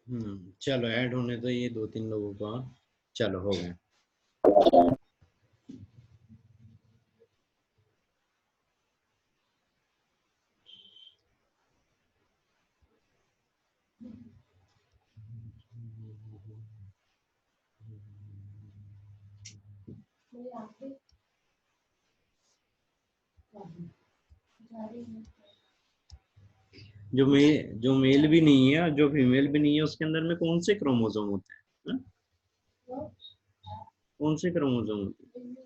चलो ऐड होने तो ये 2-3 लोगों का। चलो हो गया। जो मेल भी नहीं है और जो फीमेल भी नहीं है उसके अंदर में कौन से क्रोमोसोम होते हैं? हाँ? कौन से क्रोमोसोम होते हैं?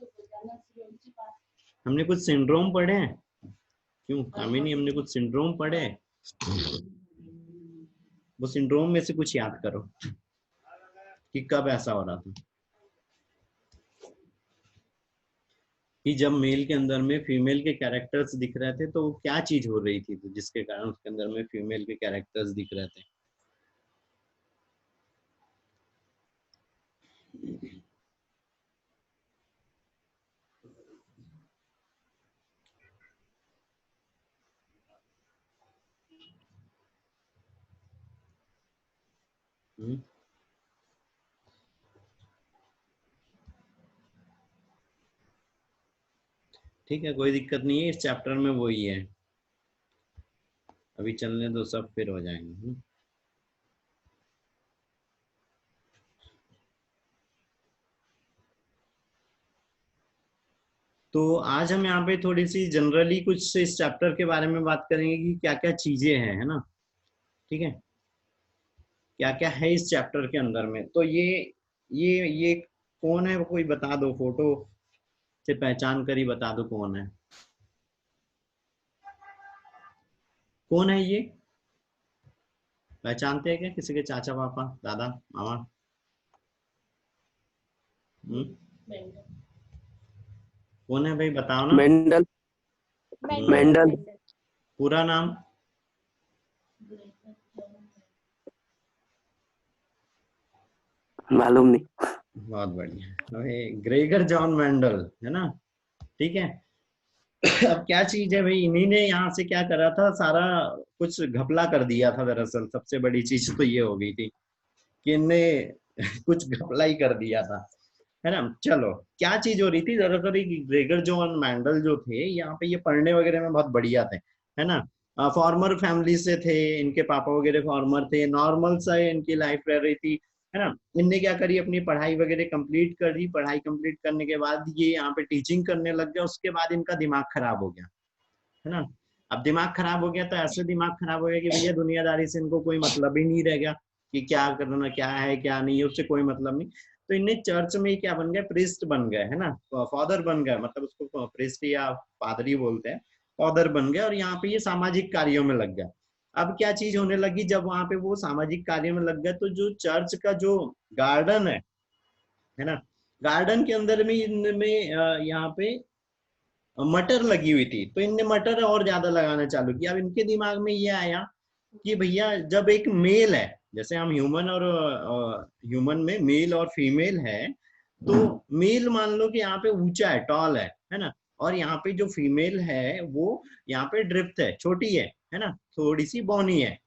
हमने कुछ सिंड्रोम पढ़े हैं? क्यों कामिनी, हमने कुछ सिंड्रोम पढ़े हैं? वो सिंड्रोम में से कुछ याद करो कि कब ऐसा हो रहा था कि जब मेल के अंदर में फीमेल के कैरेक्टर्स दिख रहे थे, तो वो क्या चीज हो रही थी तो जिसके कारण उसके अंदर में फीमेल के कैरेक्टर्स दिख रहे थे? हम्म, ठीक है, कोई दिक्कत नहीं है, इस चैप्टर में वही है। अभी चलने दो, सब फिर हो जाएंगे। तो आज हम यहाँ पे थोड़ी सी जनरली कुछ इस चैप्टर के बारे में बात करेंगे कि क्या क्या चीजें हैं, है ना? ठीक है, क्या क्या है इस चैप्टर के अंदर में। तो ये कौन है, कोई बता दो, फोटो से पहचान कर ही बता दो कौन है। कौन है ये? पहचानते हैं क्या किसी के चाचा पापा दादा मामा? हम्म? कौन है भाई, बताओ ना। मेंडल। मेंडल। पूरा नाम? मालूम नहीं। बहुत बढ़िया, अरे ग्रेगर जॉन मेंडल, है ना? ठीक है। अब क्या चीज है भाई, इन्हीं ने यहाँ से क्या करा था, सारा कुछ घपला कर दिया था। दरअसल सबसे बड़ी चीज तो ये हो गई थी कि इनने कुछ घपला ही कर दिया था, है ना? चलो, क्या चीज हो रही थी दरअसल, ग्रेगर जॉन मैंडल जो थे यहाँ पे, ये पढ़ने वगैरह में बहुत बढ़िया थे, है ना? फॉर्मर फैमिली से थे, इनके पापा वगैरह फॉर्मर थे, नॉर्मल सा इनकी लाइफ रह रही थी, है ना? इनने क्या करी, अपनी पढ़ाई वगैरह कंप्लीट करी। पढ़ाई कंप्लीट करने के बाद ये यहाँ पे टीचिंग करने लग गया। उसके बाद इनका दिमाग खराब हो गया, है ना? अब दिमाग खराब हो गया तो ऐसे दिमाग खराब हो गया कि भैया दुनियादारी से इनको कोई मतलब ही नहीं रह गया कि क्या करना, क्या है क्या नहीं है, उससे कोई मतलब नहीं। तो इन्हें चर्च में क्या बन गए, प्रीस्ट बन गए, है ना? फादर बन गए, मतलब उसको प्रीस्ट या पादरी बोलते हैं। फादर बन गए और यहाँ पे ये सामाजिक कार्यों में लग गया। अब क्या चीज होने लगी, जब वहां पे वो सामाजिक कार्यों में लग गए तो जो चर्च का जो गार्डन है ना, गार्डन के अंदर में इनमें यहाँ पे मटर लगी हुई थी, तो इनने मटर और ज्यादा लगाना चालू किया। अब इनके दिमाग में ये आया कि भैया जब एक मेल है, जैसे हम ह्यूमन और ह्यूमन में मेल और फीमेल है, तो मेल मान लो कि यहाँ पे ऊंचा है, टॉल है ना? और यहाँ पे जो फीमेल है वो यहाँ पे ड्रिफ्ट है, छोटी है ना? थोड़ी सी बौनी है।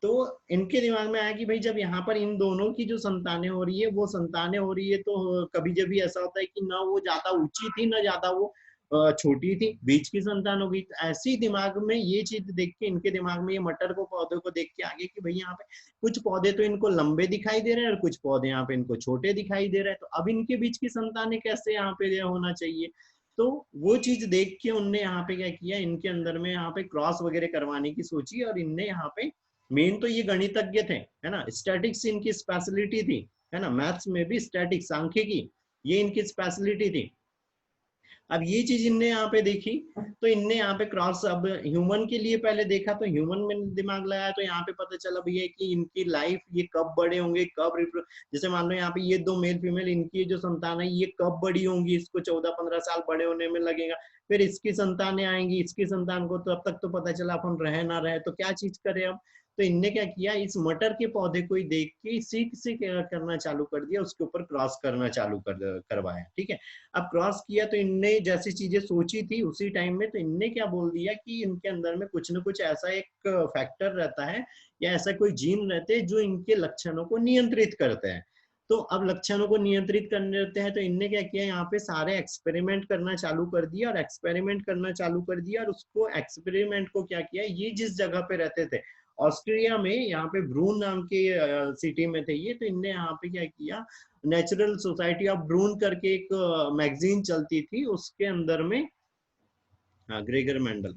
तो इनके दिमाग में आया कि भाई जब यहाँ पर इन दोनों की जो संतानें हो रही है, वो संतानें हो रही है, तो कभी जब भी ऐसा होता है कि ना वो ज्यादा ऊंची थी ना ज्यादा वो छोटी थी, बीच की संतान हो गई। तो ऐसी दिमाग में ये चीज देख के इनके दिमाग में, ये मटर को पौधे को देख के आगे कि भाई यहाँ पे कुछ पौधे तो इनको लंबे दिखाई दे रहे हैं और कुछ पौधे यहाँ पे इनको छोटे दिखाई दे रहे हैं, तो अब इनके बीच की संतानें कैसे यहाँ पे होना चाहिए? तो वो चीज देख के उनने यहाँ पे क्या किया, इनके अंदर में यहाँ पे क्रॉस वगैरह करवाने की सोची। और इनने यहाँ पे, मेन तो ये गणितज्ञ थे, है ना? स्टैटिक्स इनकी स्पेशलिटी थी, है ना? मैथ्स में भी स्टैटिक्स, सांख्यिकी, ये इनकी स्पेशलिटी थी। अब ये चीज इनने यहाँ पे देखी, तो इनने यहाँ पे क्रॉस, अब ह्यूमन के लिए पहले देखा तो ह्यूमन में दिमाग लगाया, तो यहाँ पे पता चला भैया कि इनकी लाइफ, ये कब बड़े होंगे, कब जैसे मान लो यहाँ पे ये दो मेल फीमेल, इनकी जो संतान है ये कब बड़ी होंगी, इसको 14-15 साल बड़े होने में लगेगा। फिर इसकी संतानें आएंगी, इसकी संतान को, तो अब तक तो पता चला अपन रहे ना रहे, तो क्या चीज करे अब? तो इनने क्या किया, इस मटर के पौधे को ही देख के सीख से क्या करना चालू कर दिया, उसके ऊपर क्रॉस करना चालू करवाया। ठीक है, अब क्रॉस किया तो इनने जैसी चीजें सोची थी उसी टाइम में, तो इनने क्या बोल दिया कि इनके अंदर में कुछ ना कुछ ऐसा एक फैक्टर रहता है या ऐसा कोई जीन रहते हैं जो इनके लक्षणों को नियंत्रित करते हैं। तो अब लक्षणों को नियंत्रित करने रहते हैं, तो इनने क्या किया, यहाँ पे सारे एक्सपेरिमेंट करना चालू कर दिया, और एक्सपेरिमेंट करना चालू कर दिया, और उसको एक्सपेरिमेंट को क्या किया, ये जिस जगह पे रहते थे ऑस्ट्रिया में, यहाँ पे ब्रून नाम के सिटी में थे ये, तो इनने यहाँ पे क्या किया, नेचुरल सोसाइटी ऑफ ब्रून करके एक मैगजीन चलती थी, उसके अंदर में, हाँ ग्रेगर मेंडल,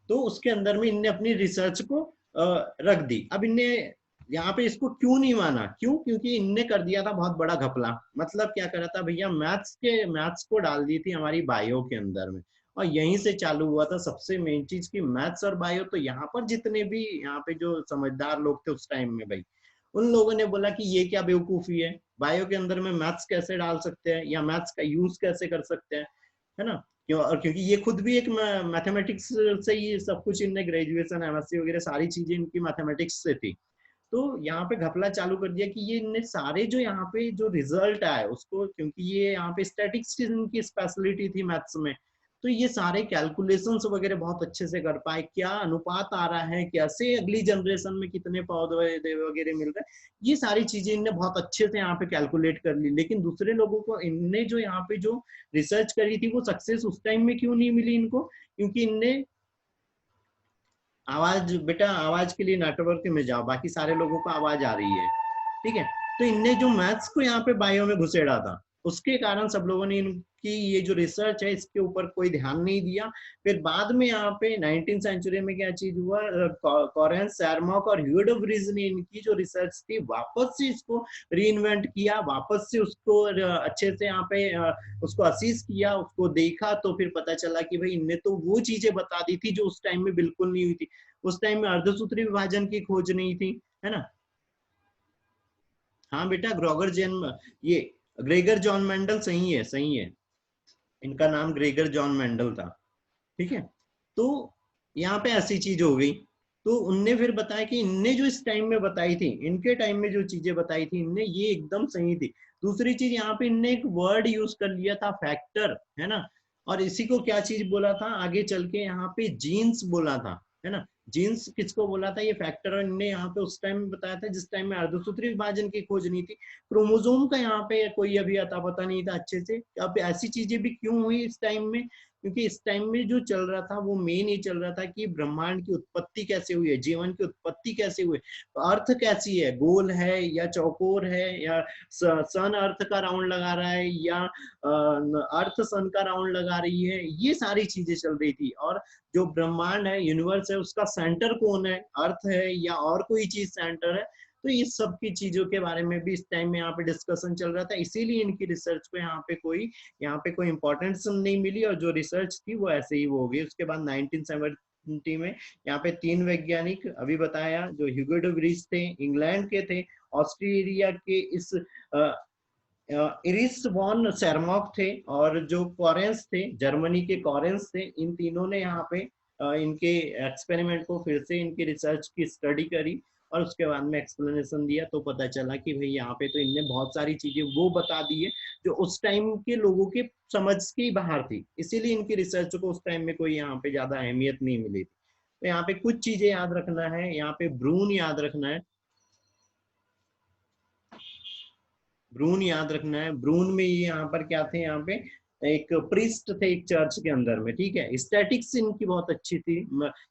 तो उसके अंदर में इनने अपनी रिसर्च को रख दी। अब इनने यहाँ पे इसको क्यों नहीं माना, क्यों, क्योंकि इनने कर दिया था बहुत बड़ा घपला। मतलब क्या करा था भैया, मैथ्स को डाल दी थी हमारी बायो के अंदर में, और यहीं से चालू हुआ था सबसे मेन चीज की मैथ्स और बायो। तो यहाँ पर जितने भी यहाँ पे जो समझदार लोग थे उस टाइम में भाई, उन लोगों ने बोला कि ये क्या बेवकूफी है, बायो के अंदर में मैथ्स कैसे डाल सकते हैं या मैथ्स का यूज कैसे कर सकते हैं, है ना। क्यों, और क्योंकि ये खुद भी एक मैथमेटिक्स से ही सब कुछ, इनने ग्रेजुएशन एमएससी वगैरह सारी चीजें इनकी मैथमेटिक्स से थी। तो यहाँ पे घपला चालू कर दिया कि ये इनने सारे जो यहाँ पे जो रिजल्ट आए उसको, क्योंकि ये यहाँ पे स्टैटिक्स की स्पेशलिटी थी मैथ्स में, तो ये सारे कैलकुलेशंस वगैरह बहुत अच्छे से कर पाए, क्या अनुपात आ रहा है, कैसे अगली जनरेशन में कितने पौधे वगैरह मिल रहे हैं, ये सारी चीजें इनने बहुत अच्छे से यहाँ पे कैलकुलेट कर ली। लेकिन दूसरे लोगों को इनने जो यहाँ पे जो रिसर्च करी थी वो सक्सेस उस टाइम में क्यों नहीं मिली इनको, क्योंकि इनने, आवाज बेटा, आवाज के लिए नेटवर्क में जाओ, बाकी सारे लोगों को आवाज आ रही है, ठीक है। तो इनने जो मैथ्स को यहाँ पे बायो में घुसेड़ा था, उसके कारण सब लोगों ने इनकी ये जो रिसर्च है इसके ऊपर कोई ध्यान नहीं दिया। फिर बाद में यहाँ पे 19th सेंचुरी में क्या चीज हुआ, कॉरेंस, शेरमॉक और ह्यूड ऑफ ब्रिज ने इनकी जो रिसर्च थी वापस से इसको रीइन्वेंट किया, वापस से उसको अच्छे से यहाँ पे उसको असीस किया, उसको देखा, तो फिर पता चला कि भाई इनने तो वो चीजें बता दी थी जो उस टाइम में बिल्कुल नहीं हुई थी। उस टाइम में अर्धसूत्री विभाजन की खोज नहीं थी, है ना। हाँ बेटा, ये ग्रेगर जॉन मेंडल, सही है, सही है, इनका नाम ग्रेगर जॉन मेंडल था, ठीक है। तो यहाँ पे ऐसी चीज हो गई, तो उनने फिर बताया कि इनने जो इस टाइम में बताई थी, इनके टाइम में जो चीजें बताई थी इनने, ये एकदम सही थी। दूसरी चीज, यहाँ पे इनने एक वर्ड यूज कर लिया था, फैक्टर, है ना, और इसी को क्या चीज बोला था आगे चल के, यहाँ पे जीन्स बोला था, है ना। जीन्स किसको बोला था, ये फैक्टर, और इनने यहाँ पे उस टाइम में बताया था जिस टाइम में अर्धसूत्री विभाजन की खोज नहीं थी, क्रोमोसोम का यहाँ पे कोई अभी अता पता नहीं था अच्छे से। अब ऐसी चीजें भी क्यों हुई इस टाइम में, क्योंकि इस टाइम में जो चल रहा था वो मेन ये चल रहा था कि ब्रह्मांड की उत्पत्ति कैसे हुई है, जीवन की उत्पत्ति कैसे हुई, अर्थ कैसी है, गोल है या चौकोर है, या सन अर्थ का राउंड लगा रहा है या अर्थ सन का राउंड लगा रही है, ये सारी चीजें चल रही थी। और जो ब्रह्मांड है, यूनिवर्स है, उसका सेंटर कौन है, अर्थ है या और कोई चीज सेंटर है, तो इस सब की चीजों के बारे में भी इस टाइम में यहाँ पे डिस्कशन चल रहा था। इसीलिए इनकी रिसर्च को यहाँ पे कोई इंपॉर्टेंस नहीं मिली, और जो रिसर्च थी वो ऐसे ही वो हो गई। उसके बाद 1970 में यहाँ पे 3 वैज्ञानिक, अभी बताया, जो ह्यूगो डे व्रीज थे, इंग्लैंड के थे, ऑस्ट्रेलिया के इस इरिस वॉन शेरमॉक थे, और जो कॉरेंस थे, जर्मनी के कॉरेंस थे, इन तीनों ने यहाँ पे इनके एक्सपेरिमेंट को फिर से, इनकी रिसर्च की स्टडी करी, और उसके बाद में एक्सप्लेनेशन दिया। तो पता चला कि भाई यहाँ पे तो इनने बहुत सारी चीजें वो बता दी है जो उस टाइम के लोगों के समझ के बाहर थी, इसीलिए इनकी रिसर्च को उस टाइम में कोई यहाँ पे ज्यादा अहमियत नहीं मिली थी। तो यहाँ पे कुछ चीजें याद रखना है, यहाँ पे ब्रून याद रखना है, ब्रून याद रखना है। ब्रून में ये यहाँ पर क्या थे, यहाँ पे एक प्रिस्ट थे एक चर्च के अंदर में, ठीक है। स्टैटिक्स इनकी बहुत अच्छी थी,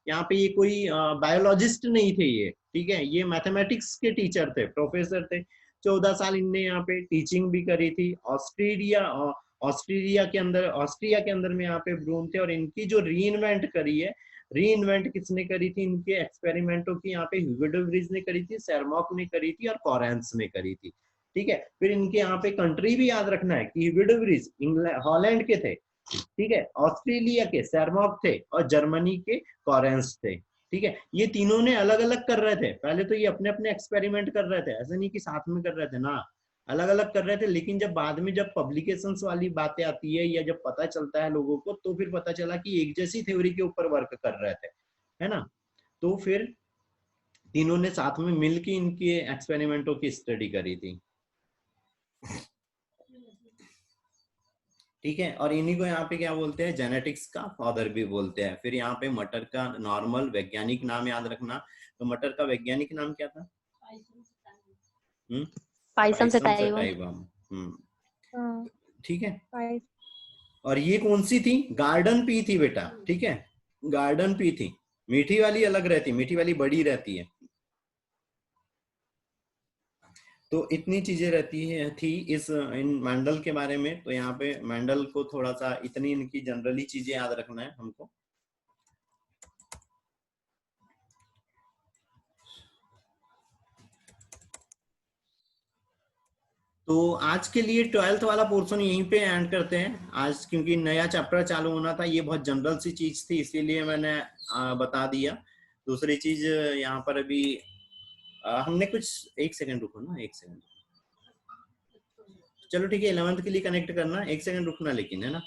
यहाँ पे ये कोई बायोलॉजिस्ट नहीं थे ये, ठीक है, ये मैथमेटिक्स के टीचर थे, प्रोफेसर थे। 14 साल इनने यहाँ पे टीचिंग भी करी थी। ऑस्ट्रिया के अंदर में यहाँ पे ब्रून थे, और इनकी जो री करी है, री किसने करी थी, इनके एक्सपेरिमेंटों की यहाँ पे ह्यूगो डे व्रीज ने करी थी, शेरमॉक ने करी थी, और कॉरेंस ने करी थी, ठीक है। फिर इनके यहाँ पे कंट्री भी याद रखना है कि ह्यूगो डे व्रीज हॉलैंड के थे, ठीक है, ऑस्ट्रेलिया के शेरमॉक थे, और जर्मनी के कॉरेंस थे, ठीक है। ये तीनों ने अलग अलग कर रहे थे, पहले तो ये अपने अपने एक्सपेरिमेंट कर रहे थे, ऐसा नहीं कि साथ में कर रहे थे ना, अलग अलग कर रहे थे। लेकिन जब बाद में जब पब्लिकेशंस वाली बातें आती है या जब पता चलता है लोगों को, तो फिर पता चला कि एक जैसी थ्योरी के ऊपर वर्क कर रहे थे, है ना। तो फिर तीनों ने साथ में मिलकर इनके एक्सपेरिमेंटों की स्टडी करी थी। ठीक है, और इन्हीं को यहाँ पे क्या बोलते हैं, जेनेटिक्स का फादर भी बोलते हैं। फिर यहाँ पे मटर का नॉर्मल वैज्ञानिक नाम याद रखना। तो मटर का वैज्ञानिक नाम क्या था? Pisum sativum. हाँ, ठीक है, और ये कौन सी थी? गार्डन पी थी बेटा। ठीक है, गार्डन पी थी। मीठी वाली अलग रहती, मीठी वाली बड़ी रहती है। तो इतनी चीजें रहती है थी इस इन मेंडल के बारे में। तो यहाँ पे मेंडल को थोड़ा सा इतनी इनकी जनरली चीजें याद रखना है हमको। तो आज के लिए 12th वाला पोर्शन यहीं पे एंड करते हैं आज, क्योंकि नया चैप्टर चालू होना था। ये बहुत जनरल सी चीज थी, इसीलिए मैंने बता दिया। दूसरी चीज यहाँ पर अभी हमने कुछ, एक सेकंड रुको ना, एक सेकंड। चलो ठीक है, 11th के लिए कनेक्ट करना, एक सेकंड रुकना लेकिन, है ना।